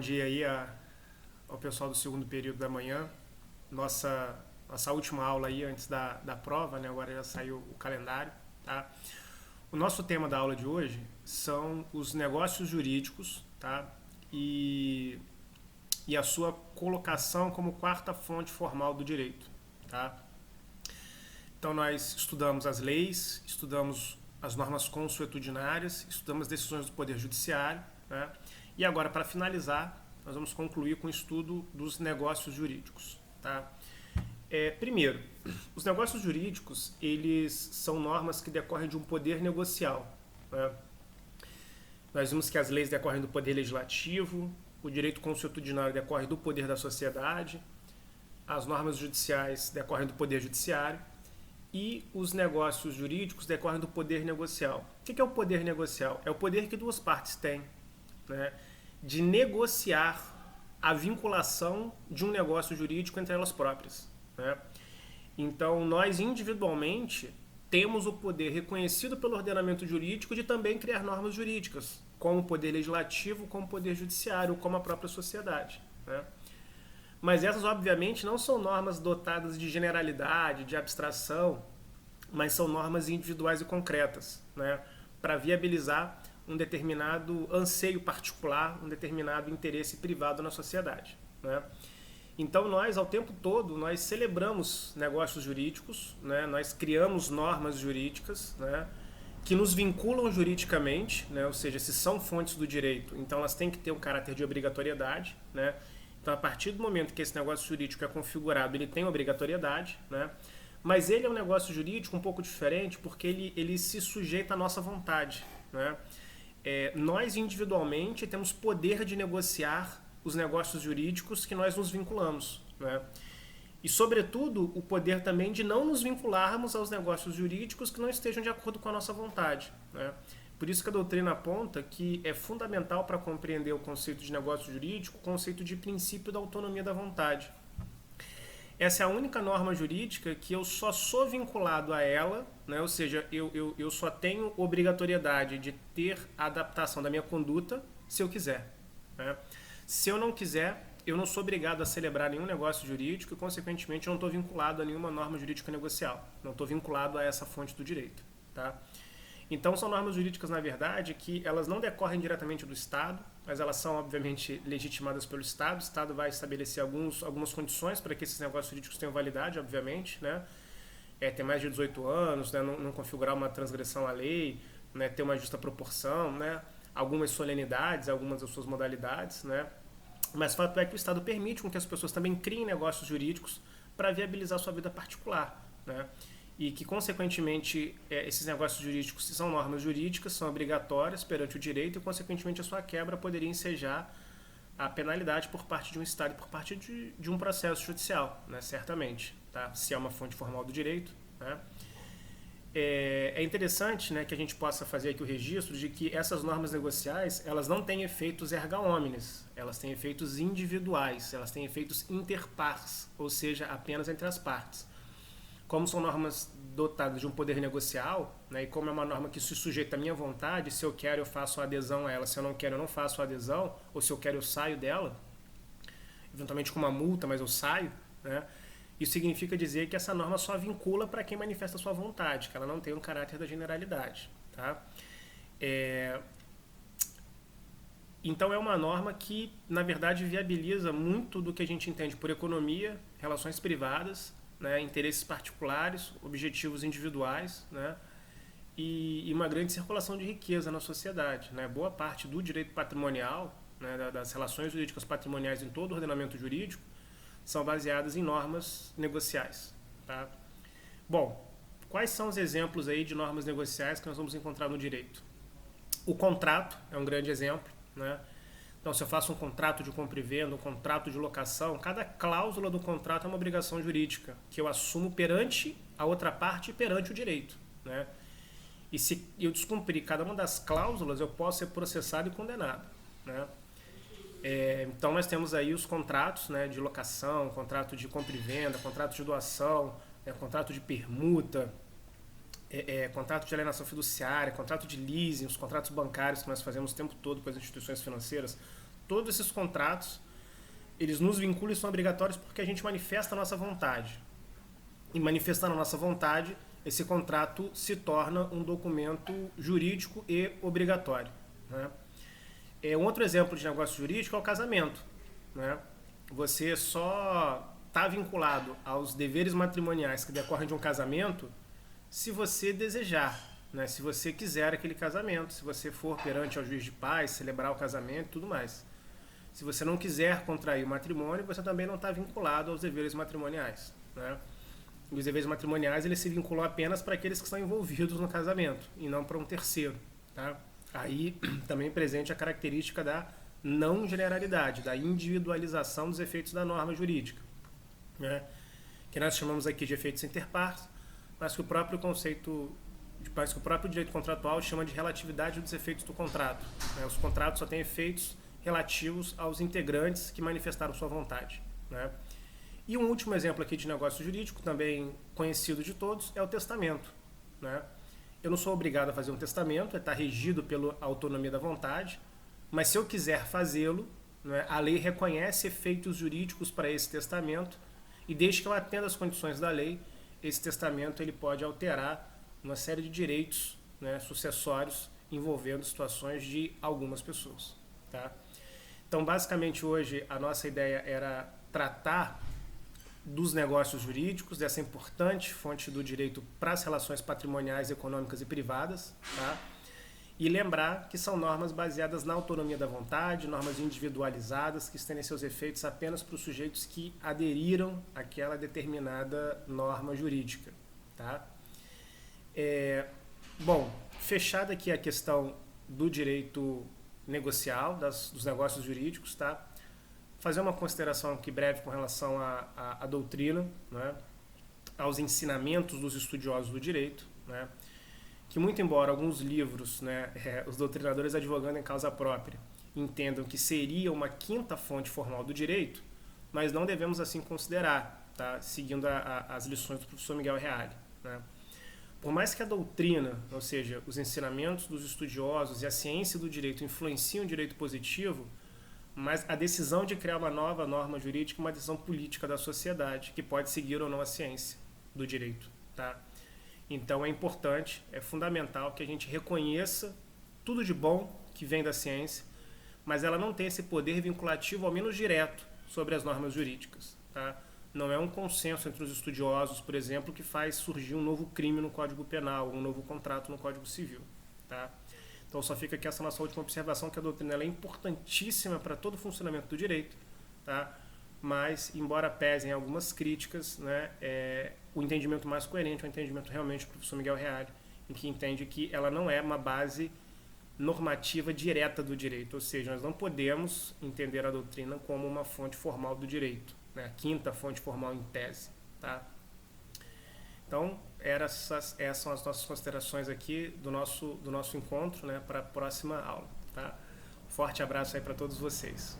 dia aí ao pessoal do segundo período da manhã. Nossa última aula aí antes da prova, né? Agora já saiu o calendário, tá? O nosso tema da aula de hoje são os negócios jurídicos, tá? E a sua colocação como quarta fonte formal do direito, tá? Então nós estudamos as leis, estudamos as normas consuetudinárias, estudamos as decisões do Poder Judiciário, né? E agora, para finalizar, nós vamos concluir com o estudo dos negócios jurídicos, tá? Primeiro, os negócios jurídicos, eles são normas que decorrem de um poder negocial, né? Nós vimos que as leis decorrem do poder legislativo, o direito consuetudinário decorre do poder da sociedade, as normas judiciais decorrem do poder judiciário e os negócios jurídicos decorrem do poder negocial. O que é o poder negocial? É o poder que duas partes têm, né, de negociar a vinculação de um negócio jurídico entre elas próprias, né? Então, nós individualmente temos o poder reconhecido pelo ordenamento jurídico de também criar normas jurídicas, como o poder legislativo, como o poder judiciário, como a própria sociedade, né? Mas essas, obviamente, não são normas dotadas de generalidade, de abstração, mas são normas individuais e concretas, né, para viabilizar um determinado anseio particular, um determinado interesse privado na sociedade, né? Então nós, ao tempo todo, nós celebramos negócios jurídicos, né? Nós criamos normas jurídicas, né, que nos vinculam juridicamente, né? Ou seja, se são fontes do direito, então elas têm que ter um caráter de obrigatoriedade, né? Então, a partir do momento que esse negócio jurídico é configurado, ele tem obrigatoriedade, né? Mas ele é um negócio jurídico um pouco diferente porque ele se sujeita à nossa vontade, né? Nós, individualmente, temos poder de negociar os negócios jurídicos que nós nos vinculamos, né? E, sobretudo, o poder também de não nos vincularmos aos negócios jurídicos que não estejam de acordo com a nossa vontade, né? Por isso que a doutrina aponta que é fundamental para compreender o conceito de negócio jurídico, o conceito de princípio da autonomia da vontade. Essa é a única norma jurídica que eu só sou vinculado a ela, né? Ou seja, eu só tenho obrigatoriedade de ter a adaptação da minha conduta se eu quiser, né? Se eu não quiser, eu não sou obrigado a celebrar nenhum negócio jurídico e, consequentemente, eu não estou vinculado a nenhuma norma jurídica negocial. Não estou vinculado a essa fonte do direito, tá? Então, são normas jurídicas, na verdade, que elas não decorrem diretamente do Estado, mas elas são, obviamente, legitimadas pelo Estado. O Estado vai estabelecer algumas condições para que esses negócios jurídicos tenham validade, obviamente, né? Ter mais de 18 anos, né? Não configurar uma transgressão à lei, né? Ter uma justa proporção, né? Algumas solenidades, algumas das suas modalidades, né? Mas o fato é que o Estado permite com que as pessoas também criem negócios jurídicos para viabilizar a sua vida particular, né? E que, consequentemente, esses negócios jurídicos, se são normas jurídicas, são obrigatórias perante o direito e, consequentemente, a sua quebra poderia ensejar a penalidade por parte de um Estado e por parte de um processo judicial, né? Certamente, tá? Se é uma fonte formal do direito, né? É interessante, né, que a gente possa fazer aqui o registro de que essas normas negociais, elas não têm efeitos erga omnes, elas têm efeitos individuais, elas têm efeitos inter pares, ou seja, apenas entre as partes. Como são normas dotadas de um poder negocial, né, e como é uma norma que se sujeita à minha vontade, se eu quero eu faço a adesão a ela, se eu não quero eu não faço a adesão, ou se eu quero eu saio dela, eventualmente com uma multa, mas eu saio, né? Isso significa dizer que essa norma só vincula para quem manifesta a sua vontade, que ela não tem um caráter da generalidade, tá? Então é uma norma que, na verdade, viabiliza muito do que a gente entende por economia, relações privadas, né, interesses particulares, objetivos individuais, né, e uma grande circulação de riqueza na sociedade, né? Boa parte do direito patrimonial, né, das relações jurídicas patrimoniais em todo o ordenamento jurídico, são baseadas em normas negociais, tá? Bom, quais são os exemplos aí de normas negociais que nós vamos encontrar no direito? O contrato é um grande exemplo, né? Então, se eu faço um contrato de compra e venda, um contrato de locação, cada cláusula do contrato é uma obrigação jurídica que eu assumo perante a outra parte e perante o direito, né? E se eu descumprir cada uma das cláusulas, eu posso ser processado e condenado, né? Então nós temos aí os contratos, né, de locação, contrato de compra e venda, contrato de doação, contrato de permuta, contrato de alienação fiduciária, contrato de leasing, os contratos bancários que nós fazemos o tempo todo com as instituições financeiras, todos esses contratos, eles nos vinculam e são obrigatórios porque a gente manifesta a nossa vontade. E manifestando a nossa vontade, esse contrato se torna um documento jurídico e obrigatório, né? Um outro exemplo de negócio jurídico é o casamento, né? Você só está vinculado aos deveres matrimoniais que decorrem de um casamento se você desejar, né? Se você quiser aquele casamento, se você for perante ao juiz de paz, celebrar o casamento e tudo mais. Se você não quiser contrair o matrimônio, você também não está vinculado aos deveres matrimoniais, né? Os deveres matrimoniais, eles se vinculam apenas para aqueles que estão envolvidos no casamento e não para um terceiro, tá? Aí também presente a característica da não generalidade, da individualização dos efeitos da norma jurídica, né? Que nós chamamos aqui de efeitos interpares, mas que o próprio direito contratual chama de relatividade dos efeitos do contrato, né? Os contratos só têm efeitos relativos aos integrantes que manifestaram sua vontade, né? E um último exemplo aqui de negócio jurídico, também conhecido de todos, é o testamento, né? Eu não sou obrigado a fazer um testamento, está regido pela autonomia da vontade, mas se eu quiser fazê-lo, né, a lei reconhece efeitos jurídicos para esse testamento e desde que eu atenda às condições da lei, esse testamento ele pode alterar uma série de direitos, né, sucessórios envolvendo situações de algumas pessoas, tá? Então, basicamente, hoje a nossa ideia era tratar dos negócios jurídicos, dessa importante fonte do direito para as relações patrimoniais, econômicas e privadas, tá? E lembrar que são normas baseadas na autonomia da vontade, normas individualizadas, que estendem seus efeitos apenas para os sujeitos que aderiram àquela determinada norma jurídica, tá? Bom, fechada aqui a questão do direito negocial, dos negócios jurídicos, tá? Fazer uma consideração aqui breve com relação à doutrina, né? Aos ensinamentos dos estudiosos do direito, né? Que muito embora alguns livros, né, os doutrinadores advogando em causa própria, entendam que seria uma quinta fonte formal do direito, mas não devemos assim considerar, tá? Seguindo as lições do professor Miguel Reale, né? Por mais que a doutrina, ou seja, os ensinamentos dos estudiosos e a ciência do direito influenciem o direito positivo, mas a decisão de criar uma nova norma jurídica é uma decisão política da sociedade, que pode seguir ou não a ciência do direito, tá? Então é importante, é fundamental que a gente reconheça tudo de bom que vem da ciência, mas ela não tem esse poder vinculativo, ao menos direto, sobre as normas jurídicas, tá? Não é um consenso entre os estudiosos, por exemplo, que faz surgir um novo crime no Código Penal, um novo contrato no Código Civil, tá? Então só fica aqui essa nossa última observação, que a doutrina ela é importantíssima para todo o funcionamento do direito, tá? Mas, embora pesem algumas críticas, né, o entendimento mais coerente é o entendimento realmente do professor Miguel Reale, em que entende que ela não é uma base normativa direta do direito, ou seja, nós não podemos entender a doutrina como uma fonte formal do direito, né, a quinta fonte formal em tese, tá? Então, essas são as nossas considerações aqui do nosso encontro, né, para a próxima aula, tá? Forte abraço aí para todos vocês.